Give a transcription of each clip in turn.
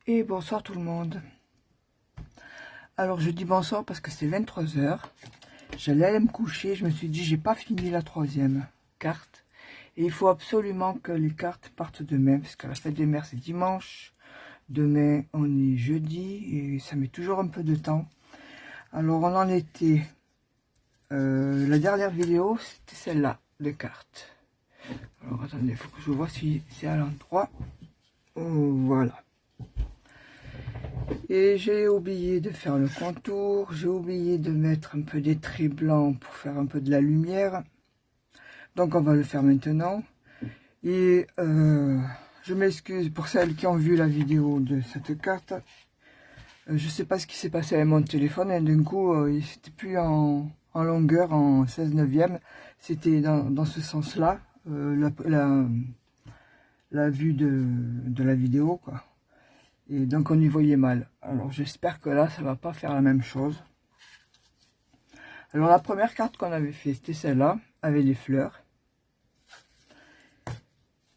Et bonsoir tout le monde. Alors je dis bonsoir parce que c'est 23 h. J'allais aller me coucher, je me suis dit j'ai pas fini la troisième carte. Et il faut absolument que les cartes partent demain, parce que la fête des mères c'est dimanche. Demain on est jeudi et ça met toujours un peu de temps. Alors on en était, la dernière vidéo c'était celle-là, de cartes. Alors attendez, il faut que je vois si c'est à l'endroit. Voilà. Et j'ai oublié de faire le contour, j'ai oublié de mettre un peu des traits blancs pour faire un peu de la lumière. Donc on va le faire maintenant. Et je m'excuse pour celles qui ont vu la vidéo de cette carte. Je sais pas ce qui s'est passé avec mon téléphone, et d'un coup il n'était plus en longueur, en 16/9. C'était dans ce sens-là, la vue de la vidéo, quoi. Et donc on y voyait mal. Alors j'espère que là ça va pas faire la même chose. Alors la première carte qu'on avait fait c'était celle-là avec les fleurs.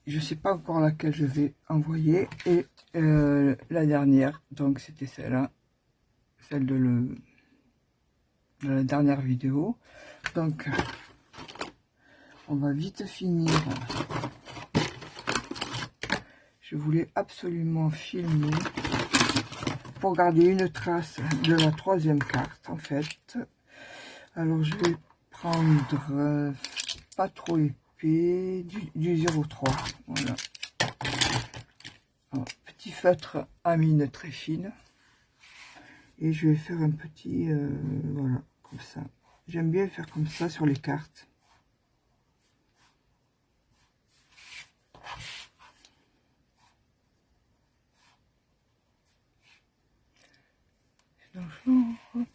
Je sais pas encore laquelle je vais envoyer. Et la dernière, donc c'était celle-là, celle de la dernière vidéo. Donc on va vite finir. Je voulais absolument filmer pour garder une trace de la troisième carte en fait. Alors je vais prendre pas trop épais, du 03, voilà. Alors, petit feutre à mine très fine, et je vais faire un petit voilà, comme ça. J'aime bien faire comme ça sur les cartes. Donc, hop.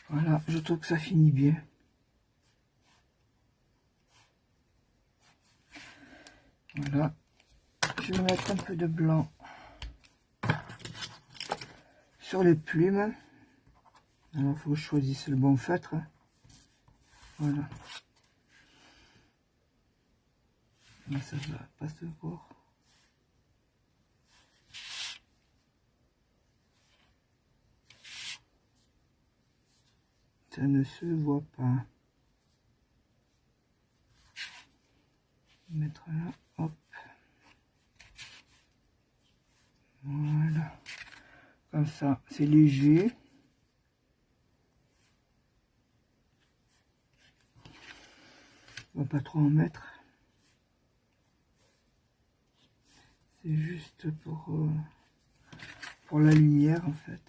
Voilà, je trouve que ça finit bien. Voilà, je vais mettre un peu de blanc sur les plumes. Alors, il faut que je choisisse le bon feutre. Voilà. Là, ça va pas se voir. Ça ne se voit pas. Mettre là, hop. Voilà. Comme ça, c'est léger. On va pas trop en mettre. C'est juste pour la lumière en fait.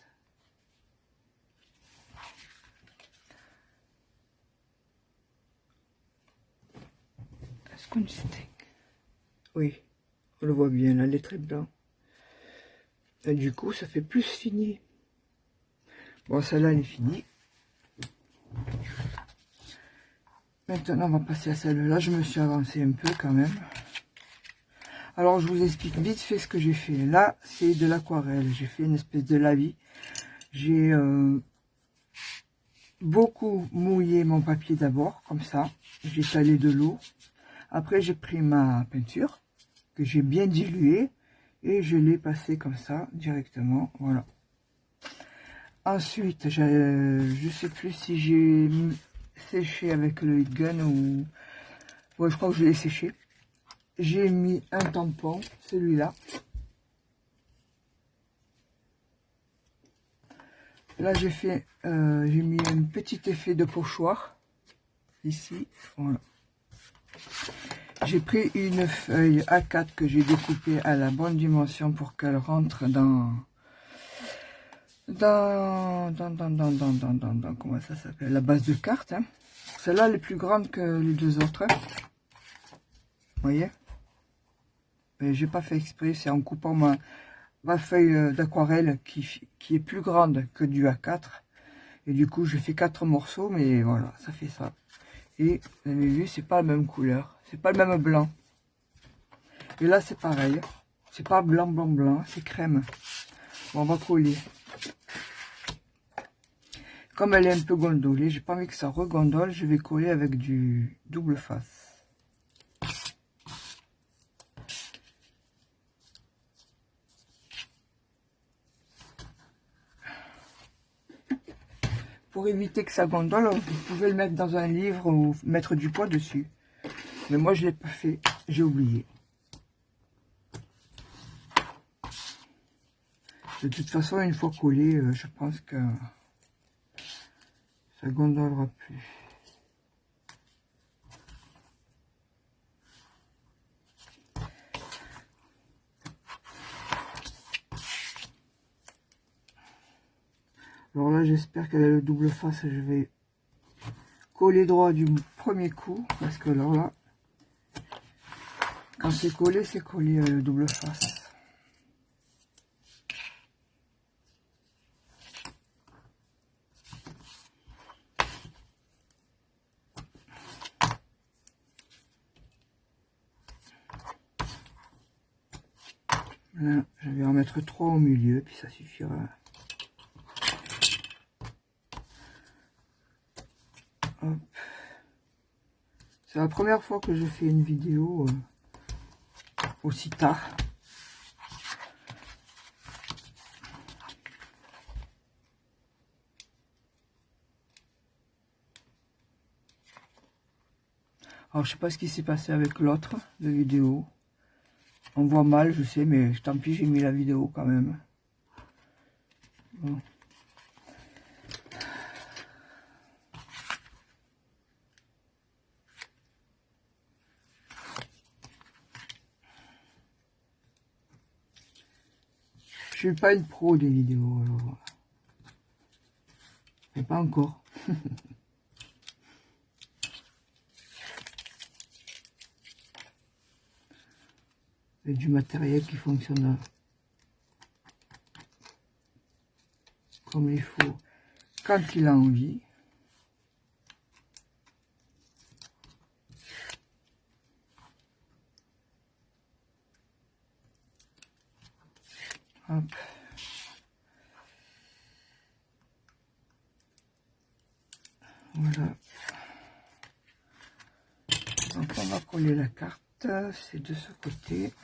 Est-ce qu'on distingue? Oui, on le voit bien là, les traits blancs. Et du coup, ça fait plus fini. Bon, celle-là, elle est finie. Maintenant, on va passer à celle-là. Je me suis avancé un peu quand même. Alors, je vous explique vite fait ce que j'ai fait. Là, c'est de l'aquarelle. J'ai fait une espèce de lavis. J'ai beaucoup mouillé mon papier d'abord, comme ça. J'ai salé de l'eau. Après, j'ai pris ma peinture, que j'ai bien diluée. Et je l'ai passée comme ça, directement. Voilà. Ensuite, je sais plus si j'ai séché avec le heat gun ou... Ouais, je crois que je l'ai séché. J'ai mis un tampon, celui-là. Là, j'ai mis un petit effet de pochoir. Ici, voilà. J'ai pris une feuille A4 que j'ai découpée à la bonne dimension pour qu'elle rentre dans comment ça s'appelle, la base de carte, hein. Celle-là elle est plus grande que les deux autres, hein. Vous voyez, mais j'ai pas fait exprès, c'est en coupant ma feuille d'aquarelle qui est plus grande que du A4, et du coup j'ai fait 4 morceaux, mais voilà, ça fait ça. Et vous avez vu, c'est pas la même couleur, c'est pas le même blanc. Et là c'est pareil, c'est pas blanc, c'est crème. Bon, on va coller. Comme elle est un peu gondolée, j'ai pas envie que ça regondole, je vais coller avec du double face. Pour éviter que ça gondole, vous pouvez le mettre dans un livre ou mettre du poids dessus. Mais moi, je ne l'ai pas fait, j'ai oublié. De toute façon, une fois collé, je pense que ça gondolera plus. Alors là, j'espère qu'elle a le double face. Je vais coller droit du premier coup. Parce que alors là, quand c'est collé le double face. Là, je vais en mettre 3 au milieu, puis ça suffira. C'est la première fois que je fais une vidéo aussi tard. Alors, je sais pas ce qui s'est passé avec l'autre de vidéo. On voit mal, je sais, mais tant pis, j'ai mis la vidéo quand même. Bon. Je suis pas une pro des vidéos, alors. Mais pas encore. Avec du matériel qui fonctionne comme il faut quand il a envie. Hop. Voilà. Donc on va coller la carte, c'est de ce côté.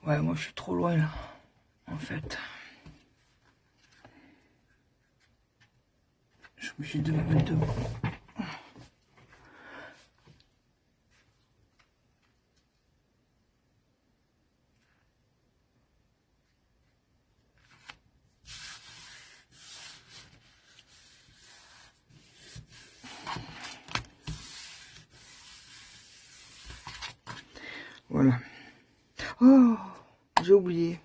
Ouais, moi je suis trop loin là, en fait. Je suis obligé de me mettre devant. Voilà. Oh, j'ai oublié.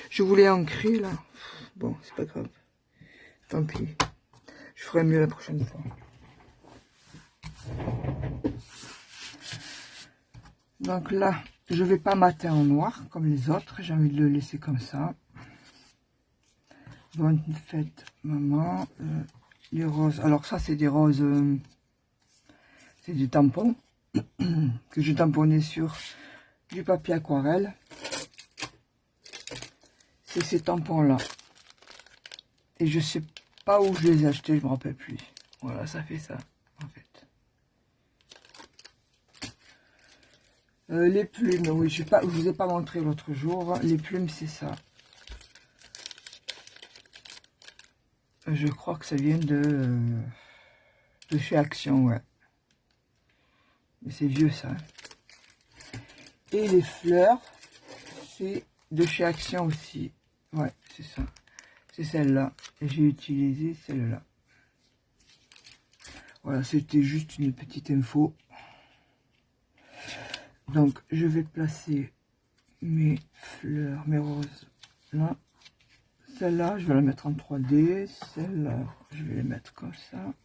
Je voulais ancrer là. Bon, c'est pas grave. Tant pis. Je ferai mieux la prochaine fois. Donc là, je vais pas mater en noir comme les autres. J'ai envie de le laisser comme ça. Bonne fête, maman. Les roses. Alors ça, c'est des roses. C'est du tampon que j'ai tamponné sur du papier aquarelle. C'est ces tampons-là. Et je sais pas où je les ai achetés, je me rappelle plus. Voilà, ça fait ça, en fait. Les plumes, oui, je vous ai pas montré l'autre jour. Les plumes, c'est ça. Je crois que ça vient de chez Action, ouais. Mais c'est vieux, ça. Et les fleurs, c'est de chez Action aussi. Ouais, c'est ça. C'est celle-là. Et j'ai utilisé celle-là. Voilà, c'était juste une petite info. Donc, je vais placer mes fleurs, mes roses là. Celle-là, je vais la mettre en 3D. Celle-là, je vais les mettre comme ça.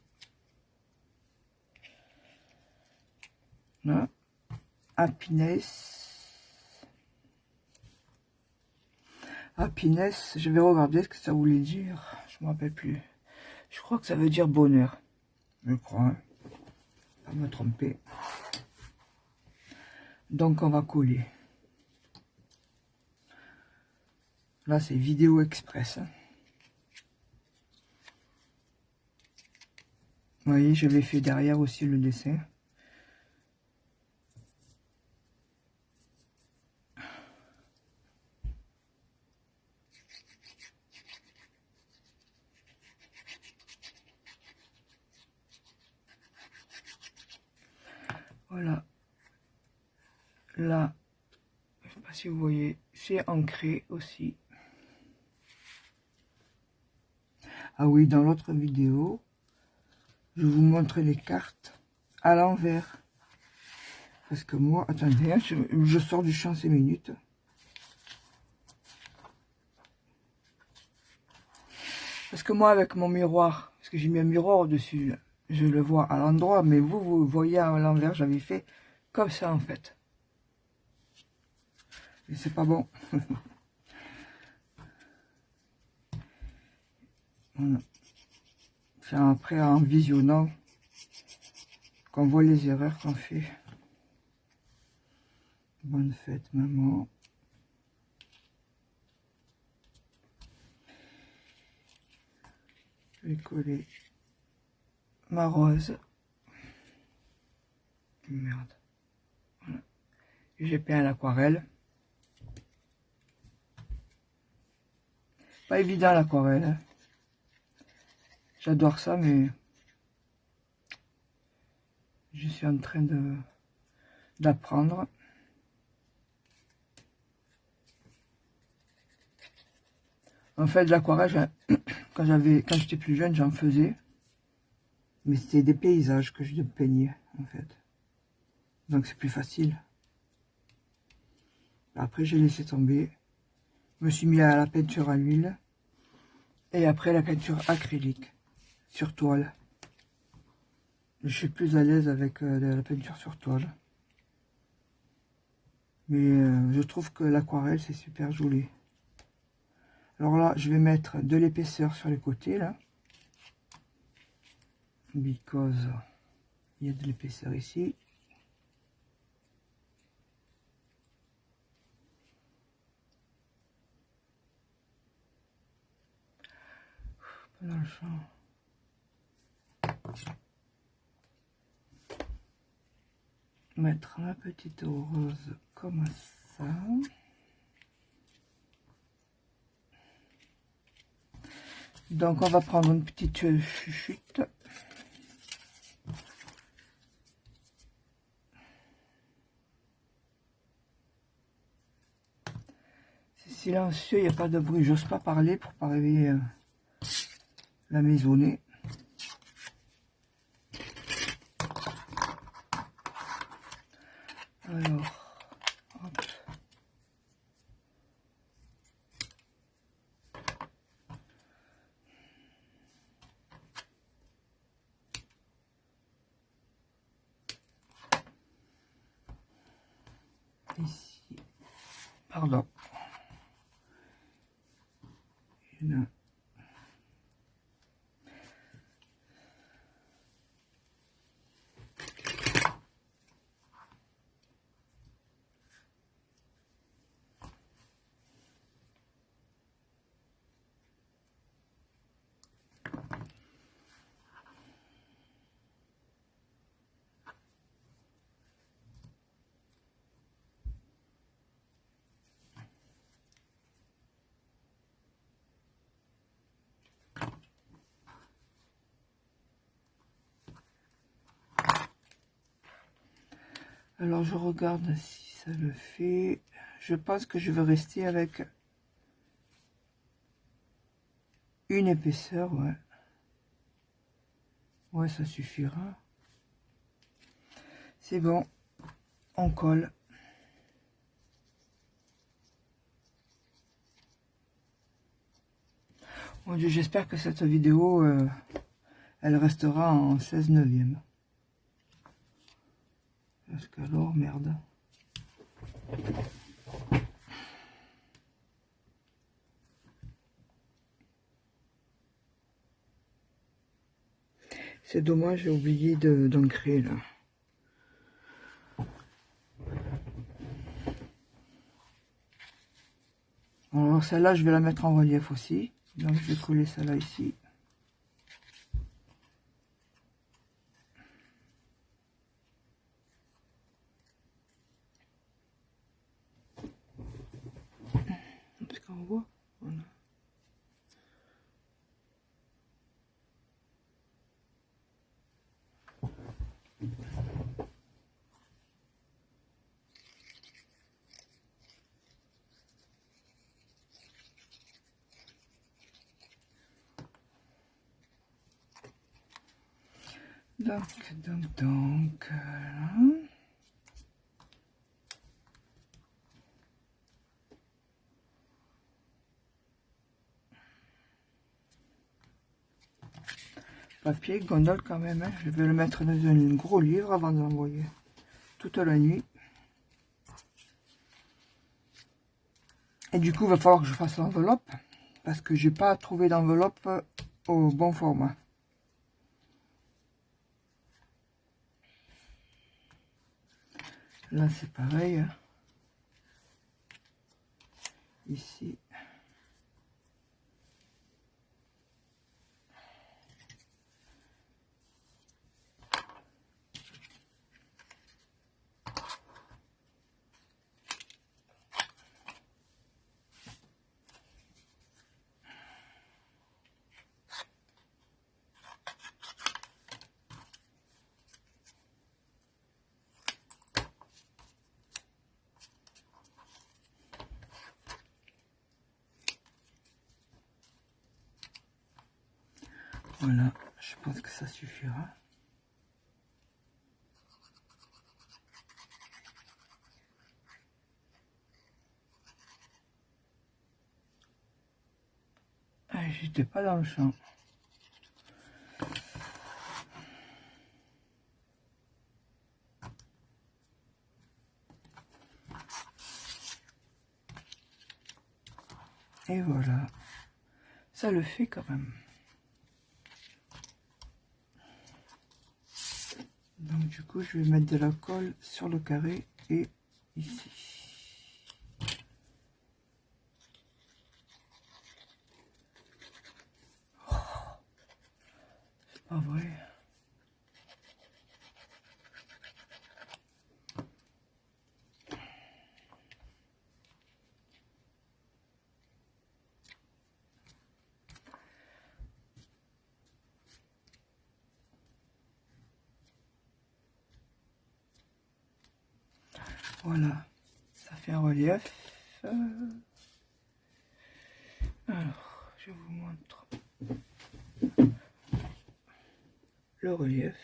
Là. Happiness. Happiness, je vais regarder ce que ça voulait dire. Je ne me rappelle plus. Je crois que ça veut dire bonheur. Je crois. Hein. Pas me tromper. Donc, on va coller. Là, c'est Vidéo Express. Vous voyez, j'avais fait derrière aussi le dessin. Voilà. Là, je ne sais pas si vous voyez, c'est ancré aussi. Ah oui, dans l'autre vidéo, je vous montre les cartes à l'envers. Parce que moi, attendez, hein, je sors du champ 5 minutes. Parce que moi, avec mon miroir, parce que j'ai mis un miroir au-dessus, je le vois à l'endroit, mais vous, vous voyez à l'envers, j'avais fait comme ça, en fait. Et c'est pas bon. Voilà. C'est après, en visionnant, qu'on voit les erreurs qu'on fait. Bonne fête, maman. Je vais coller ma rose. Merde. Voilà. J'ai peint à l'aquarelle. Pas évident l'aquarelle. Hein. J'adore ça, mais je suis en train d'apprendre. En fait, l'aquarelle, quand j'étais plus jeune, j'en faisais. Mais c'était des paysages que je peignais, en fait. Donc c'est plus facile. Après, j'ai laissé tomber. Je me suis mis à la peinture à l'huile. Et après, la peinture acrylique. Sur toile. Je suis plus à l'aise avec la peinture sur toile. Mais je trouve que l'aquarelle, c'est super joli. Alors là, je vais mettre de l'épaisseur sur les côtés, là. Because il y a de l'épaisseur ici. Dans le champ. Mettre la petite rose comme ça. Donc on va prendre une petite chute. C'est silencieux, il n'y a pas de bruit. J'ose pas parler pour pas réveiller la maisonnée. Alors, hop. Ici, pardon. Là. Alors je regarde si ça le fait. Je pense que je vais rester avec une épaisseur, ouais. Ouais, ça suffira. C'est bon, on colle. Mon Dieu, j'espère que cette vidéo, elle restera en 16/9. Parce que alors, merde. C'est dommage, j'ai oublié d'ancrer là. Alors celle-là, je vais la mettre en relief aussi. Donc je vais coller celle-là ici. Est-ce qu'on voit? Voilà. Donc, là. Papier gondole quand même, hein. Je vais le mettre dans un gros livre avant de l'envoyer toute la nuit. Et du coup, il va falloir que je fasse l'enveloppe parce que j'ai pas trouvé d'enveloppe au bon format. Là, c'est pareil. Hein. Ici. Voilà, je pense que ça suffira. Ah, j'étais pas dans le champ. Et voilà, ça le fait quand même. Donc du coup, je vais mettre de la colle sur le carré et ici. Oh, c'est pas vrai. Voilà, ça fait un relief. Alors, je vous montre le relief.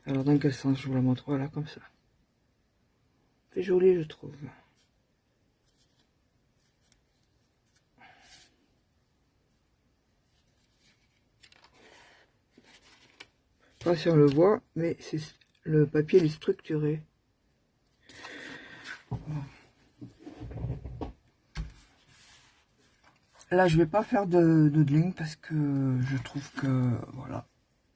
Alors, dans quel sens je vous la montre? Voilà, comme ça. C'est joli, je trouve. Pas si on le voit, mais c'est le papier il est structuré. Bon. Là, je vais pas faire de doodling parce que je trouve que, voilà,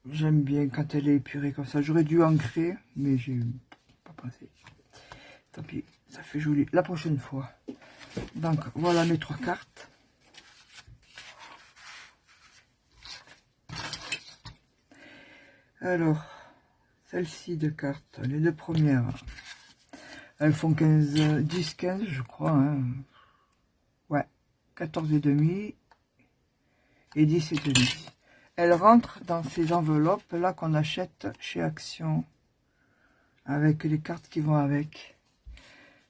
j'aime bien quand elle est épurée comme ça. J'aurais dû ancrer, mais j'ai pas pensé. Tant pis, ça fait joli. La prochaine fois. Donc, voilà mes 3 cartes. Alors, celle-ci de cartes, les 2 premières, elles font 15, 10, 15, je crois. Hein. Ouais, 14 et demi et 10 et demi. Elles rentrent dans ces enveloppes là qu'on achète chez Action avec les cartes qui vont avec.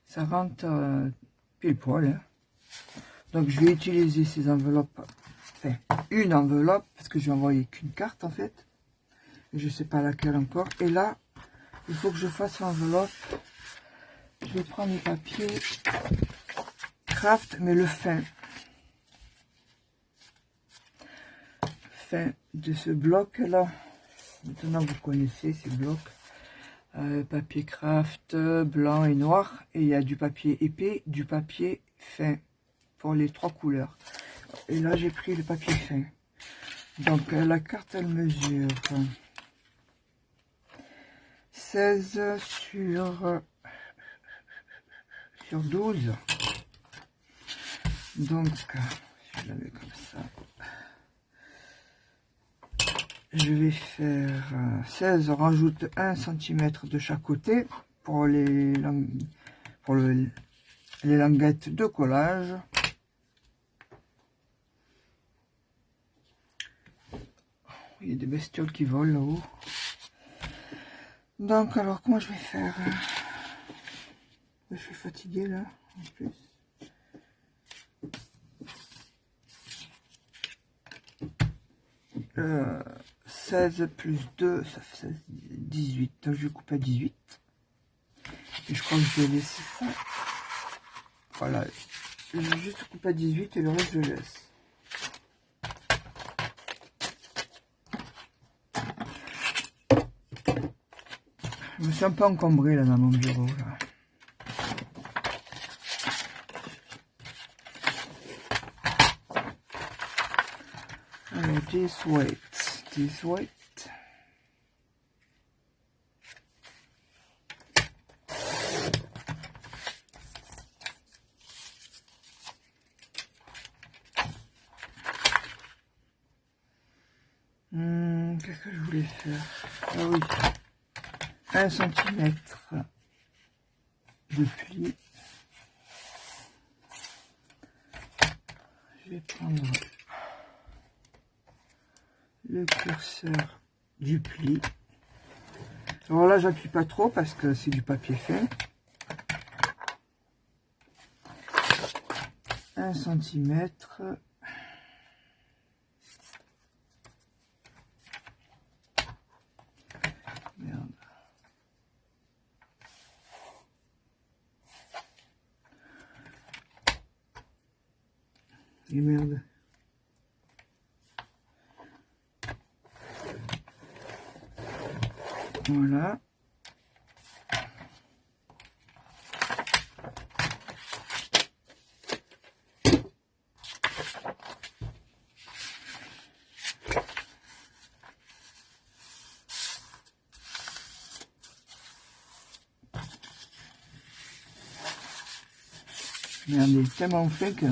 Ça rentre pile poil. Hein. Donc je vais utiliser ces enveloppes, enfin une enveloppe parce que je vais envoyer qu'une carte en fait. Je sais pas laquelle encore. Et là, il faut que je fasse l'enveloppe. Je vais prendre les papiers craft, mais le fin. Fin de ce bloc là. Maintenant vous connaissez ces blocs. Papier craft blanc et noir. Et il y a du papier épais, du papier fin pour les 3 couleurs. Et là j'ai pris le papier fin. Donc la carte elle mesure 16 sur sur 12. Donc, je l'avais comme ça. Je vais faire 16, on rajoute 1 cm de chaque côté pour les languettes de collage. Il y a des bestioles qui volent là-haut. Donc, alors, comment je vais faire? Je suis fatiguée là, en plus. 16 plus 2, ça fait 18. Donc, je coupe à 18. Et je crois que je vais laisser ça. Voilà. Je vais juste couper à 18 et le reste, je laisse. Je me suis un peu encombré là dans mon bureau. Là. Alors, this weight. Qu'est-ce que je voulais faire? Ah oui, 1 cm de pli. Je vais prendre le curseur du pli. Alors là, j'appuie pas trop parce que c'est du papier fin. 1 cm. Merde. Et merde. Voilà. Merde, il est tellement fait que...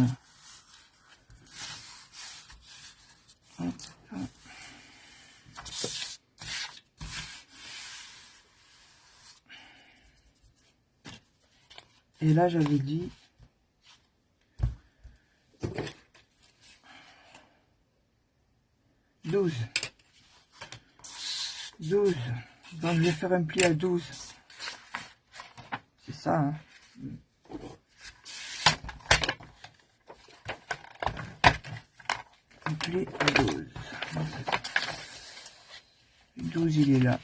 Et là, j'avais dit 12. 12. Donc, je vais faire un pli à 12. C'est ça, hein. Un pli à 12. 12, il est là.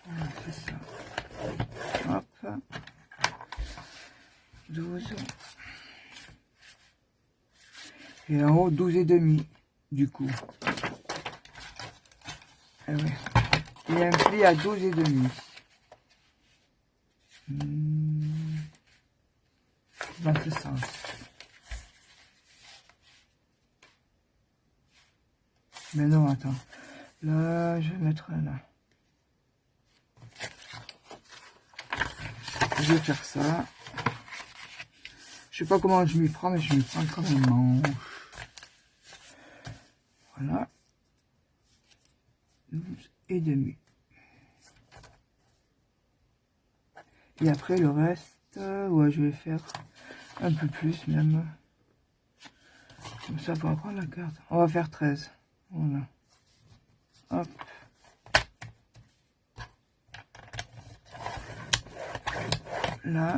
Voilà, c'est ça. Hop. 12. Et en haut, 12 et demi, du coup. Et ouais. Et un pli à 12 et demi. Dans ce sens. Mais non, attends. Là, je vais mettre là. Je vais faire ça. Je sais pas comment je m'y prends, mais je m'y prends comme un manche. Voilà. 12 et demi. Et après, le reste, ouais, je vais faire un peu plus même. Comme ça, pour prendre la carte. On va faire 13. Voilà. Hop. Là.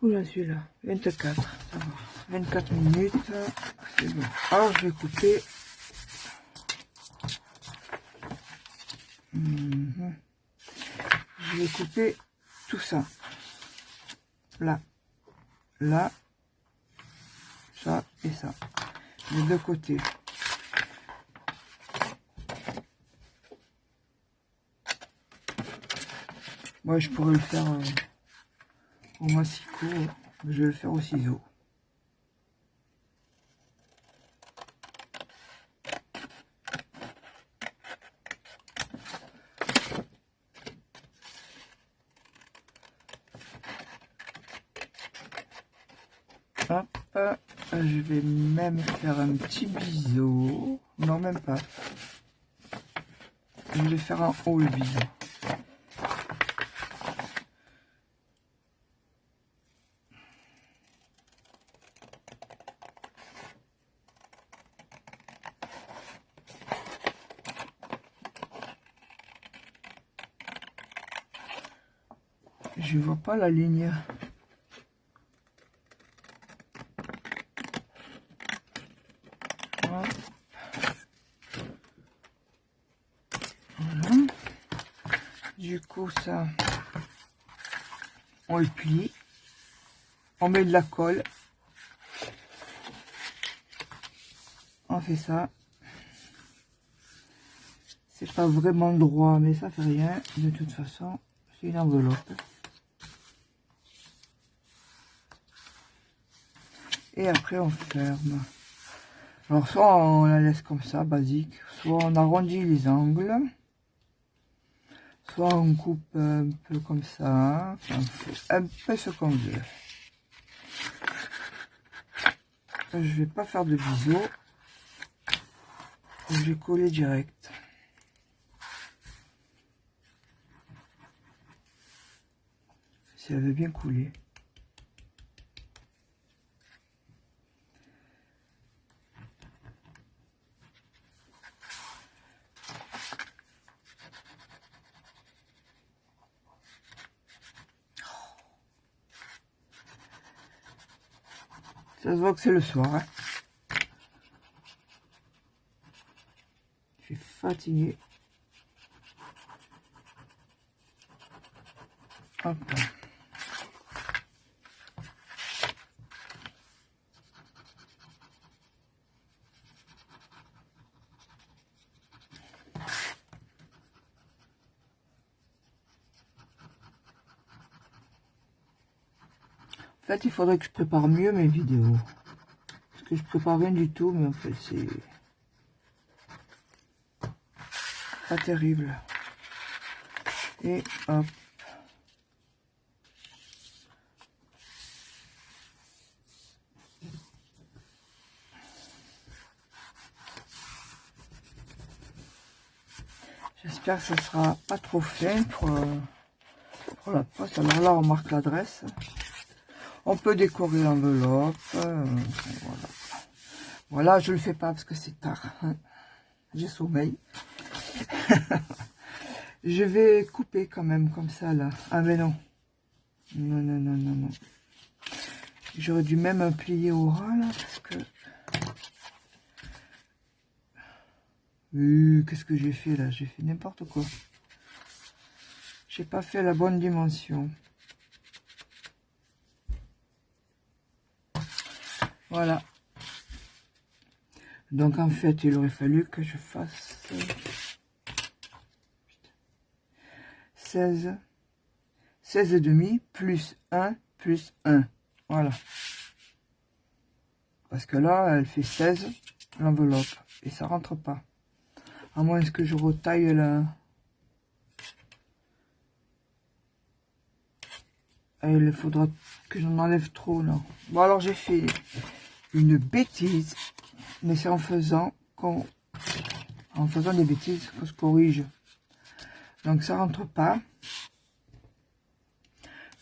Où j'en suis là? 24. Ça va. 24 minutes. C'est bon. Alors, je vais couper. Je vais couper tout ça. Là. Là. Ça et ça. Les deux côtés. Moi, je pourrais le faire au massicot, mais je vais le faire au ciseau. Hop, je vais même faire un petit biseau. Non, même pas. Je vais faire en haut le biseau. Je vois pas la ligne. Voilà. Du coup, ça, on le plie. On met de la colle. On fait ça. C'est pas vraiment droit, mais ça fait rien. De toute façon, c'est une enveloppe. Et après, on ferme. Alors, soit on la laisse comme ça, basique. Soit on arrondit les angles. Soit on coupe un peu comme ça. On fait un peu ce qu'on veut. Je vais pas faire de biseau. Je vais coller direct. Si elle veut bien couler. Ça se voit que c'est le soir. Hein. Je suis fatiguée. Hop là. En fait, il faudrait que je prépare mieux mes vidéos. Parce que je prépare rien du tout, mais en fait, c'est pas terrible. Et hop. J'espère que ça sera pas trop fin pour la poste. Alors là, on marque l'adresse. On peut décorer l'enveloppe. Voilà. Voilà, je le fais pas parce que c'est tard. Hein. J'ai sommeil. Je vais couper quand même comme ça là. Ah mais non. Non, non, non, non, non. J'aurais dû même plier au ras là parce que... qu'est-ce que j'ai fait là? J'ai fait n'importe quoi. J'ai pas fait la bonne dimension. Voilà. Donc en fait, il aurait fallu que je fasse 16 et demi plus 1 plus 1. Voilà. Parce que là, elle fait 16 l'enveloppe et ça rentre pas. À moins que je retaille là. Il faudra que j'en enlève trop là. Bon alors j'ai fait une bêtise, mais c'est en faisant des bêtises qu'on se corrige. Donc ça rentre pas.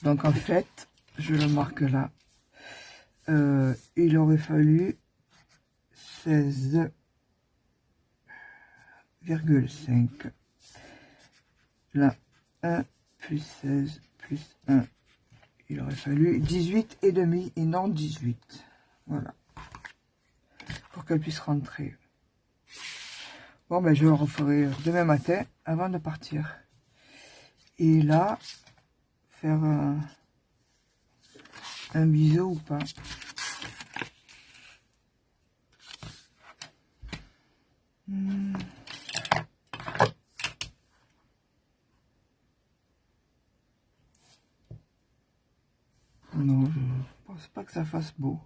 Donc en fait, je le marque là. Il aurait fallu 16,5. Là, 1 plus 16 plus 1. Il aurait fallu 18 et demi et non 18. Voilà. Pour qu'elle puisse rentrer. Bon, ben je le referai demain matin avant de partir. Et là, faire un biseau ou pas. pas que ça fasse beau.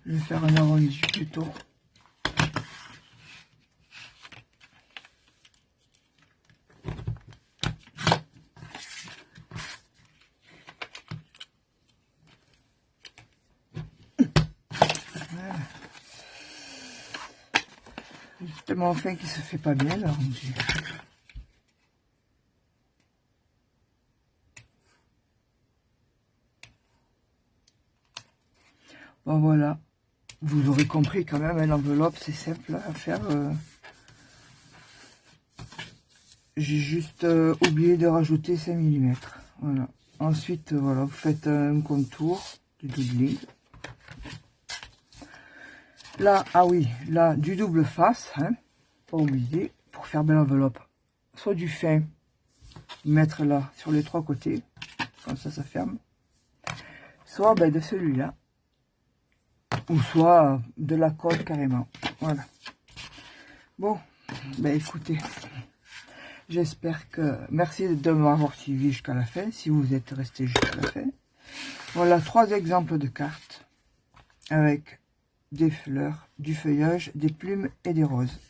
Je vais faire un arrondi plutôt. Voilà. C'est tellement fin qu'il se fait pas bien l'arrondi. Bon voilà, vous aurez compris quand même, l'enveloppe c'est simple à faire. J'ai juste oublié de rajouter 5 mm. Voilà. Ensuite, voilà, vous faites un contour du doubling. Là, ah oui, là, du double face, hein, pas oublier, pour faire belle enveloppe. Soit du fin, mettre là, sur les 3 côtés, comme ça ferme. Soit ben, de celui-là. Ou soit de la colle carrément. Voilà. Bon, ben écoutez, j'espère que... Merci de m'avoir suivi jusqu'à la fin, si vous êtes resté jusqu'à la fin. Voilà 3 exemples de cartes avec des fleurs, du feuillage, des plumes et des roses.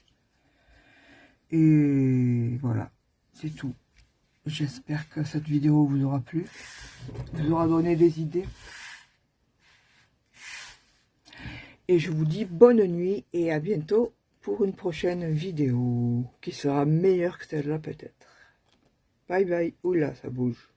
Et voilà, c'est tout. J'espère que cette vidéo vous aura plu, vous aura donné des idées. Et je vous dis bonne nuit et à bientôt pour une prochaine vidéo qui sera meilleure que celle-là peut-être. Bye bye. Oula, ça bouge.